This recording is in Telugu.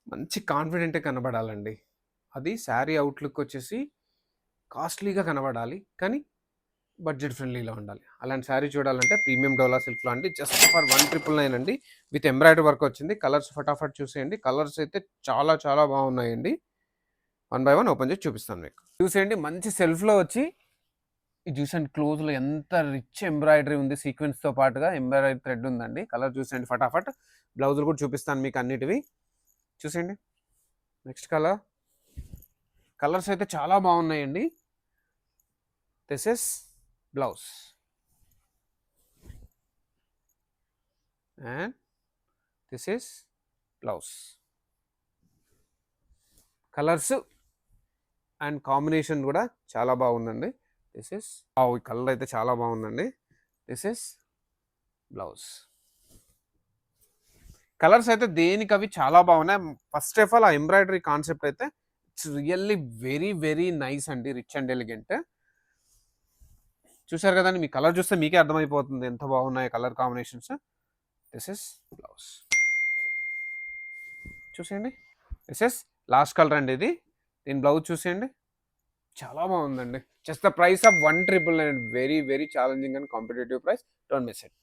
మంచి కాన్ఫిడెంట్‌గా కనబడాలండి. అది శారీ అవుట్‌లుక్ వచ్చేసి కాస్ట్‌లీగా కనబడాలి. కానీ బడ్జెట్ ఫ్రెండ్లీలో ఉండాలి. అలాంటి శారీ చూడాలంటే ప్రీమియం డోలా సిల్క్‌లో అండి. జస్ట్ ఫర్ 1999 అండి. విత్ ఎంబ్రాయిడరీ వర్క్ వచ్చింది. కలర్స్ ఫటాఫట్ చూసేయండి. కలర్స్ అయితే చాలా చాలా బాగున్నాయండి. వన్ బై వన్ ఓపెన్ చేసి చూపిస్తాను మీకు. చూసేయండి మంచి సెల్ఫ్‌లో వచ్చి ఇది చూసండి క్లోజ్‌లో ఎంత రిచ్ ఎంబ్రాయిడరీ ఉంది సీక్వెన్స్‌తో పాటుగా ఎంబ్రాయిడరీ థ్రెడ్ ఉందండి. కలర్ చూసేయండి ఫటాఫట్. బ్లౌజులు కూడా చూపిస్తాను మీకు అన్నిటివి. చూసేయండి. Next colour. కలర్స్ అయితే చాలా బాగున్నాయండి. This is blouse. And this is blouse. Colours and combination కూడా చాలా బాగుందండి. దిస్ ఇస్ ఈ కలర్ అయితే చాలా బాగుందండి. This is blouse. కలర్స్ అయితే దేనికి అవి చాలా బాగున్నాయి. ఫస్ట్ ఆఫ్ ఆల్ ఆ ఎంబ్రాయిడరీ కాన్సెప్ట్ అయితే it's really very very nice అండి. Rich and elegant. చూసారు కదండి, మీ కలర్ చూస్తే మీకే అర్థమైపోతుంది ఎంత బాగున్నాయి colour combinations. This is blouse. చూసేయండి. దిస్ ఇస్ లాస్ట్ కలర్ అండి ఇది. దీని బ్లౌజ్ చూసేయండి. చాలా బాగుందండి. Just the price of 1999. Very very challenging and competitive price. Don't miss it.